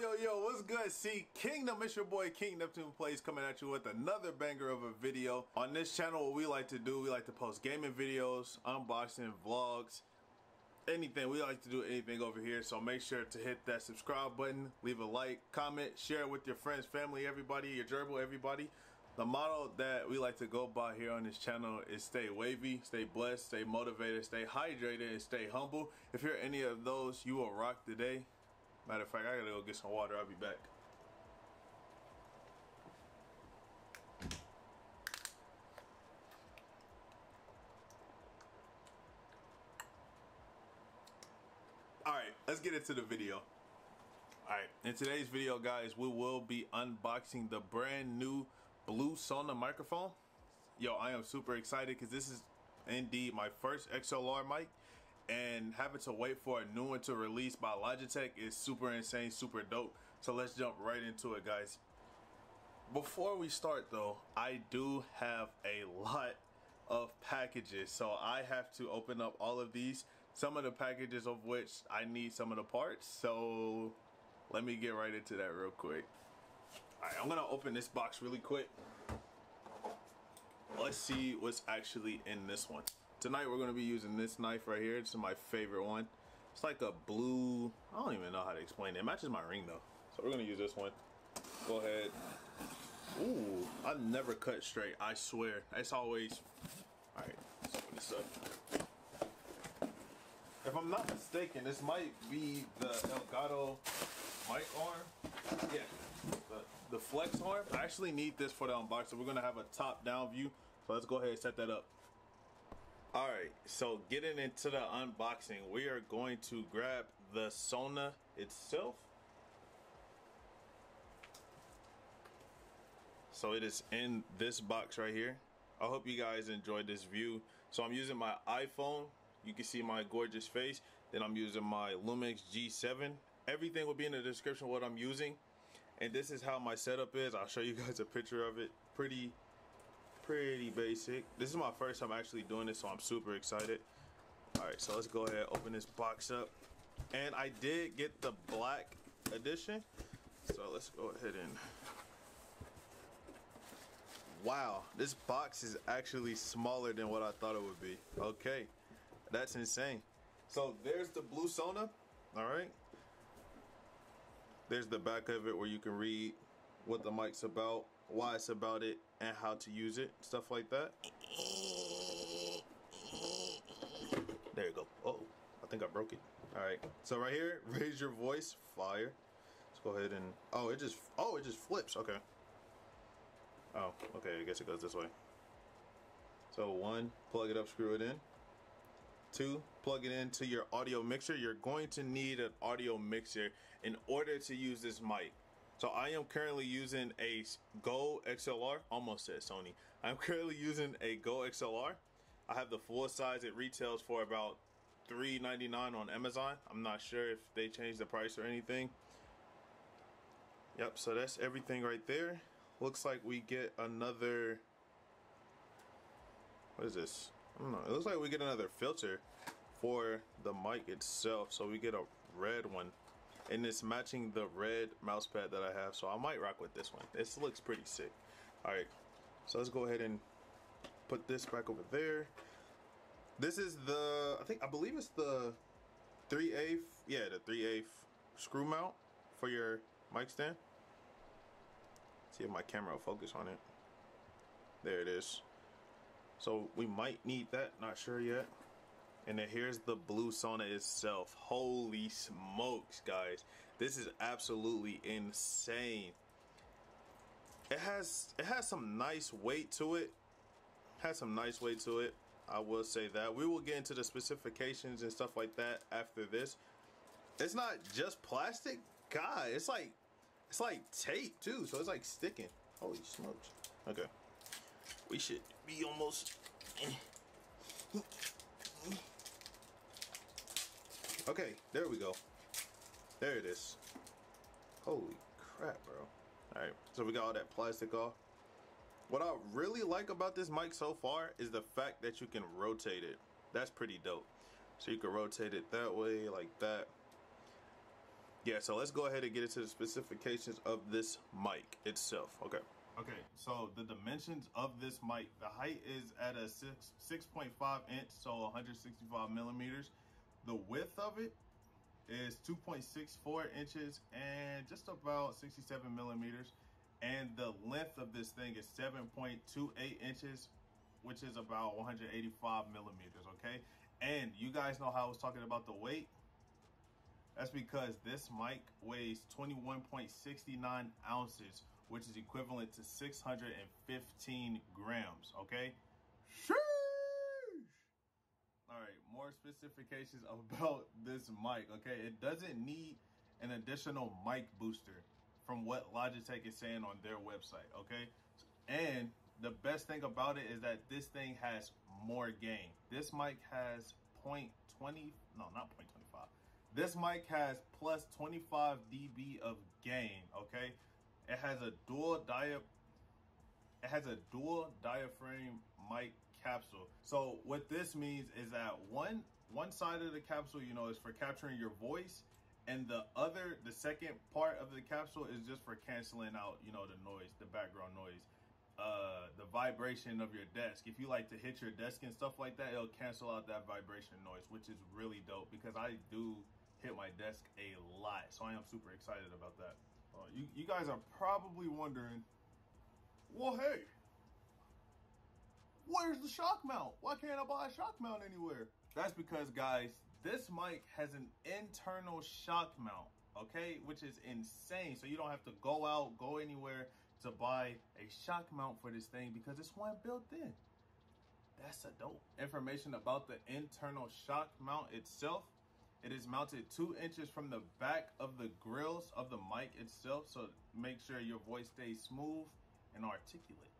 Yo, what's good? See, Kingdom, it's your boy King Neptune Plays coming at you with another banger of a video. On this channel, what we like to do, we like to post gaming videos, unboxing, vlogs, anything. We like to do anything over here, so make sure to hit that subscribe button, leave a like, comment, share it with your friends, family, everybody, your gerbil, everybody. The motto that we like to go by here on this channel is stay wavy, stay blessed, stay motivated, stay hydrated, and stay humble. If you're any of those, you will rock today. Matter of fact, I gotta go get some water. I'll be back. Alright, let's get into the video. Alright, in today's video, guys, we will be unboxing the brand new Blue Sona microphone. Yo, I am super excited because this is indeed my first XLR mic. And having to wait for a new one to release by Logitech is super insane, super dope. So let's jump right into it, guys. Before we start though, I do have a lot of packages. So I have to open up all of these. Some of the packages of which I need some of the parts. So let me get right into that real quick. Alright, I'm gonna open this box really quick. Let's see what's actually in this one. Tonight we're going to be using this knife right here. It's my favorite one. It's like a blue, I don't even know how to explain it. It matches my ring though. So we're going to use this one. Go ahead. Ooh, I never cut straight, I swear. It's always, alright, let's open this up. If I'm not mistaken, this might be the Elgato mic arm. Yeah, the flex arm. I actually need this for the unboxing. We're going to have a top down view. So let's go ahead and set that up. Alright, so getting into the unboxing, we are going to grab the Sona itself. So it is in this box right here. I hope you guys enjoyed this view. So I'm using my iPhone. You can see my gorgeous face. Then I'm using my Lumix G7. Everything will be in the description what I'm using. And this is how my setup is. I'll show you guys a picture of it. Pretty basic. This is my first time actually doing this, so I'm super excited. Alright, so let's go ahead and open this box up. And I did get the black edition, so let's go ahead and, wow, this box is actually smaller than what I thought it would be. Okay, that's insane. So there's the Blue Sona. Alright, there's the back of it where you can read what the mic's about, why it's about it, and how to use it, stuff like that. There you go. Oh, I think I broke it. All right, so right here, raise your voice, fire. Let's go ahead and, oh, it just flips. Okay. Oh, okay, I guess it goes this way. So 1, plug it up, screw it in. 2, plug it into your audio mixer. You're going to need an audio mixer in order to use this mic. So I am currently using a Go XLR, almost said Sony. I'm currently using a Go XLR. I have the full size. It retails for about $3.99 on Amazon. I'm not sure if they changed the price or anything. Yep, so that's everything right there. Looks like we get another, what is this? I don't know. It looks like we get another filter for the mic itself. So we get a red one. And it's matching the red mouse pad that I have, so I might rock with this one. This looks pretty sick. Alright, so let's go ahead and put this back over there. This is the, I believe it's the 3/8, yeah, the 3/8 screw mount for your mic stand. Let's see if my camera will focus on it. There it is. So we might need that, not sure yet. And then here's the Blue Sona itself. Holy smokes, guys. This is absolutely insane. It has some nice weight to it. I will say that. We will get into the specifications and stuff like that after this. It's not just plastic. God, it's like tape too. So it's like sticking. Holy smokes. Okay. We should be almost. Okay, there we go. There it is. Holy crap, bro. Alright, so we got all that plastic off. What I really like about this mic so far is the fact that you can rotate it. That's pretty dope. So you can rotate it that way, like that. Yeah, so let's go ahead and get into the specifications of this mic itself. Okay, so the dimensions of this mic, the height is at a 6.5 inch, so 165 millimeters. The width of it is 2.64 inches and just about 67 millimeters. And the length of this thing is 7.28 inches, which is about 185 millimeters, okay? And you guys know how I was talking about the weight? That's because this mic weighs 21.69 ounces, which is equivalent to 615 grams, okay? Sheesh! All right, more specifications about this mic, okay? It doesn't need an additional mic booster from what Logitech is saying on their website, okay? And the best thing about it is that this thing has more gain. This mic has 0.20, no, not 0.25. This mic has plus 25 dB of gain, okay? It has a dual diaphragm mic capsule. So what this means is that one side of the capsule, you know, is for capturing your voice, and the second part of the capsule is just for canceling out, you know, the noise, the background noise, the vibration of your desk. If you like to hit your desk and stuff like that, it'll cancel out that vibration noise, which is really dope because I do hit my desk a lot, so I am super excited about that. You guys are probably wondering, well, hey, where's the shock mount? Why can't I buy a shock mount anywhere? That's because, guys, this mic has an internal shock mount, okay, which is insane. So you don't have to go anywhere to buy a shock mount for this thing because it's one built in. That's a dope. Information about the internal shock mount itself. It is mounted 2 inches from the back of the grills of the mic itself, so make sure your voice stays smooth and articulate.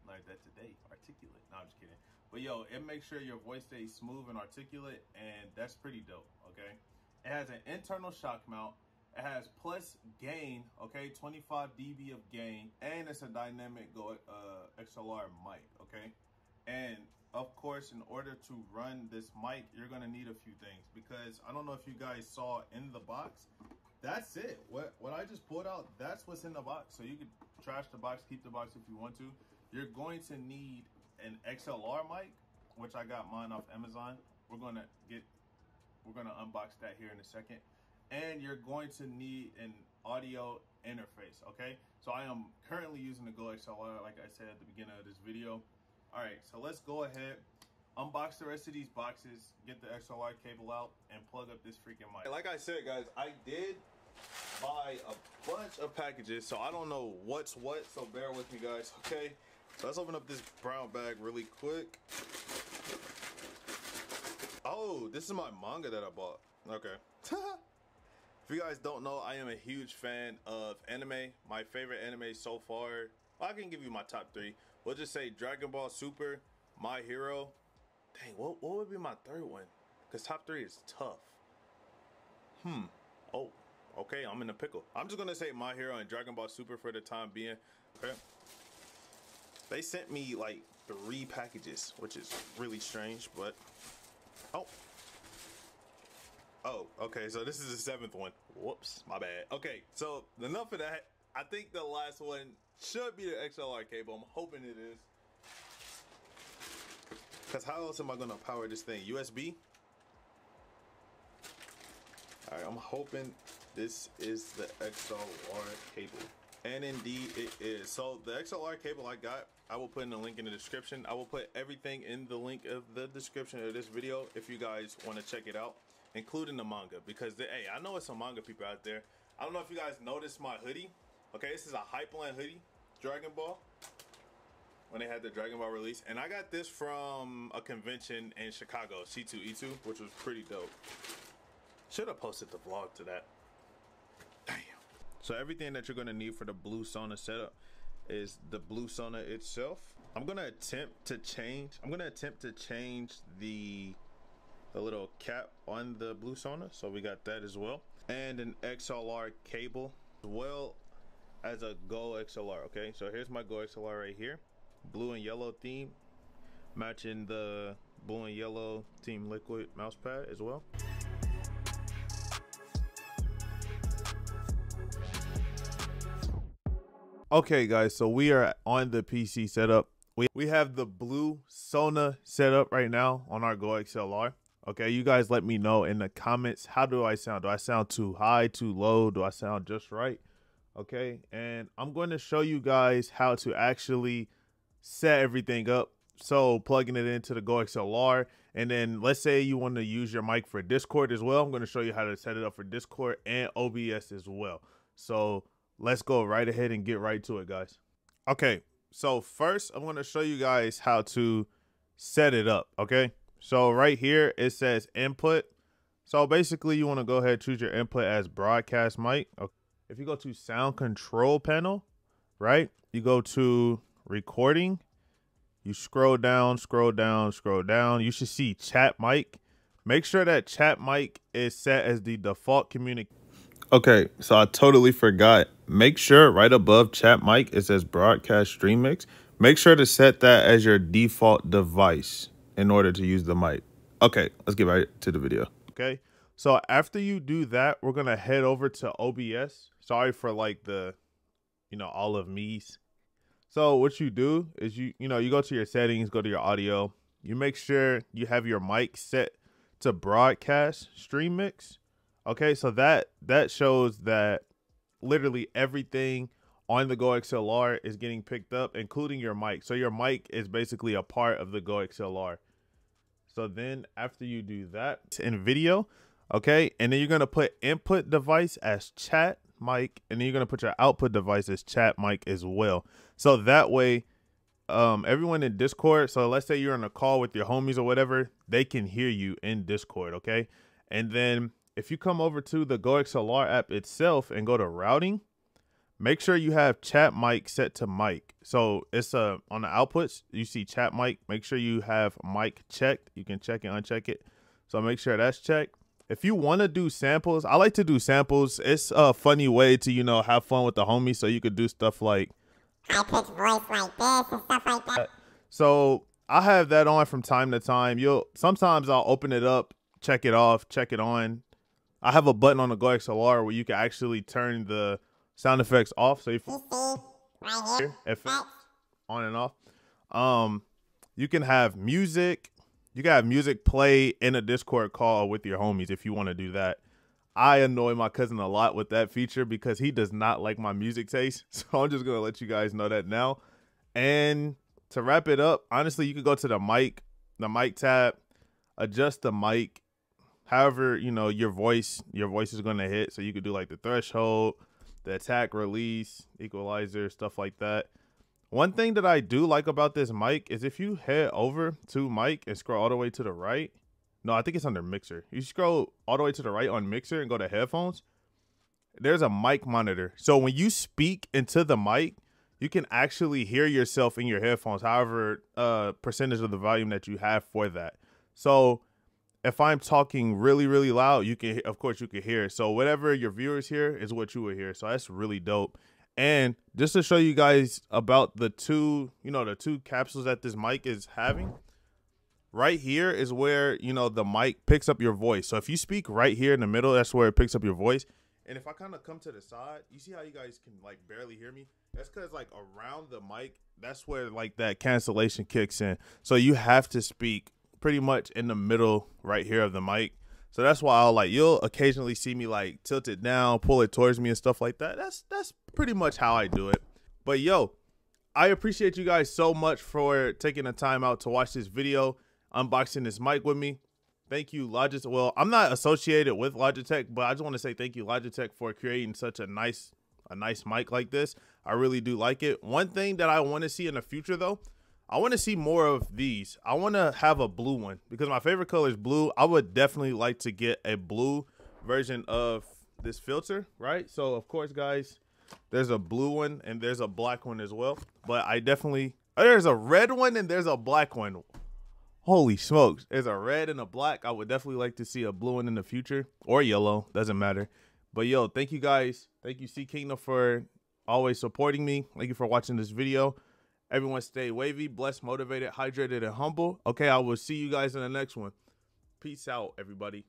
Like that today, articulate. No, I'm just kidding. But yo, it makes sure your voice stays smooth and articulate, and that's pretty dope, okay? It has an internal shock mount. It has plus gain, okay, 25 dB of gain, and it's a dynamic XLR mic, okay? And of course, in order to run this mic, you're gonna need a few things, because I don't know if you guys saw in the box, that's it. What I just pulled out, that's what's in the box. So you could trash the box, keep the box if you want to. You're going to need an XLR mic, which I got mine off Amazon. We're gonna unbox that here in a second. And you're going to need an audio interface, okay? So I am currently using the Go XLR, like I said at the beginning of this video. All right, so let's go ahead, unbox the rest of these boxes, get the XLR cable out, and plug up this freaking mic. Like I said, guys, I did buy a bunch of packages, so I don't know what's what, so bear with me, guys, okay? So let's open up this brown bag really quick. Oh, this is my manga that I bought. Okay. If you guys don't know, I am a huge fan of anime. My favorite anime so far, well, I can give you my top 3. We'll just say Dragon Ball Super, My Hero. Dang, what would be my third one? Because top 3 is tough. Oh, okay, I'm in a pickle. I'm just gonna say My Hero and Dragon Ball Super for the time being. Okay. They sent me like 3 packages, which is really strange, but oh, okay, so this is the 7th one. Whoops, my bad. Okay, so enough of that. I think the last one should be the XLR cable. I'm hoping it is. Because how else am I gonna power this thing? USB? All right, I'm hoping this is the XLR cable. And indeed it is. So the XLR cable I got, I will put in the link in the description. I will put everything in the link of the description of this video if you guys want to check it out, including the manga, because hey, I know it's some manga people out there. I don't know if you guys noticed my hoodie. Okay, this is a Hypeland hoodie, Dragon Ball, when they had the Dragon Ball release, and I got this from a convention in Chicago, C2E2, which was pretty dope. Should have posted the vlog to that. Damn. So everything that you're gonna need for the Blue Sona setup is the Blue Sona itself. I'm gonna attempt to change the little cap on the Blue Sona, so we got that as well, and an XLR cable as well as a Go XLR. Okay, so here's my Go XLR right here, blue and yellow theme, matching the blue and yellow Team Liquid mouse pad as well. Okay, guys, so we are on the PC setup. We have the Blue Sona set up right now on our Go XLR. Okay, you guys let me know in the comments, how do I sound? Do I sound too high, too low? Do I sound just right? Okay, and I'm going to show you guys how to actually set everything up. So plugging it into the Go XLR, and then let's say you want to use your mic for Discord as well. I'm going to show you how to set it up for Discord and OBS as well. So let's go right ahead and get right to it, guys. Okay, so first I'm going to show you guys how to set it up. Okay, so right here it says input. So basically you want to go ahead and choose your input as broadcast mic. Okay. If you go to sound control panel, right, you go to recording, you scroll down, scroll down, scroll down. You should see chat mic. Make sure that chat mic is set as the default communication. Okay, so I totally forgot. Make sure right above chat mic, it says broadcast stream mix. Make sure to set that as your default device in order to use the mic. Okay, let's get right to the video. Okay, so after you do that, we're going to head over to OBS. Sorry for like the, all of me's. So what you do is you go to your settings, go to your audio. You make sure you have your mic set to broadcast stream mix. Okay, so that shows that literally everything on the Go XLR is getting picked up, including your mic. So your mic is basically a part of the Go XLR. So then after you do that in video, okay, and then you're going to put input device as chat mic, and then you're going to put your output device as chat mic as well. So that way, everyone in Discord, so let's say you're on a call with your homies or whatever, they can hear you in Discord, okay? And then if you come over to the Go XLR app itself and go to routing, make sure you have chat mic set to mic. So it's on the outputs, you see chat mic. Make sure you have mic checked. You can check and uncheck it. So make sure that's checked. If you want to do samples, I like to do samples. It's a funny way to, have fun with the homies. So you could do stuff like high-pitched voice like this and stuff like that. So I have that on from time to time. Sometimes I'll open it up, check it off, check it on. I have a button on the Go XLR where you can actually turn the sound effects off. So if you see right here, effects on and off. You can have music. You can have music play in a Discord call with your homies if you want to do that. I annoy my cousin a lot with that feature because he does not like my music taste. So I'm just going to let you guys know that now. And to wrap it up, honestly, you could go to the mic tab, adjust the mic. However, your voice is going to hit. So you could do like the threshold, the attack, release, equalizer, stuff like that. One thing that I do like about this mic is if you head over to mic and scroll all the way to the right. No, I think it's under mixer. You scroll all the way to the right on mixer and go to headphones. There's a mic monitor. So when you speak into the mic, you can actually hear yourself in your headphones, however percentage of the volume that you have for that. So if I'm talking really, really loud, of course you can hear it. So whatever your viewers hear is what you will hear. So that's really dope. And just to show you guys about the two capsules that this mic is having, right here is where, the mic picks up your voice. So if you speak right here in the middle, that's where it picks up your voice. And if I kind of come to the side, you see how you guys can like barely hear me? That's because like around the mic, that's where like that cancellation kicks in. So you have to speak pretty much in the middle right here of the mic. So that's why you'll occasionally see me like tilt it down, pull it towards me and stuff like that. That's pretty much how I do it. But yo, I appreciate you guys so much for taking the time out to watch this video, unboxing this mic with me. Thank you, Logitech. Well, I'm not associated with Logitech, but I just want to say thank you, Logitech, for creating such a nice mic like this. I really do like it. One thing that I want to see in the future though, I want to see more of these. I want to have a blue one because my favorite color is blue. I would definitely like to get a blue version of this filter, right? So of course, guys, there's a blue one and there's a black one as well. But there's a red one and there's a black one. Holy smokes. There's a red and a black. I would definitely like to see a blue one in the future, or yellow. Doesn't matter. But yo, thank you guys. Thank you, C Kingdom, for always supporting me. Thank you for watching this video. Everyone stay wavy, blessed, motivated, hydrated, and humble. Okay, I will see you guys in the next one. Peace out, everybody.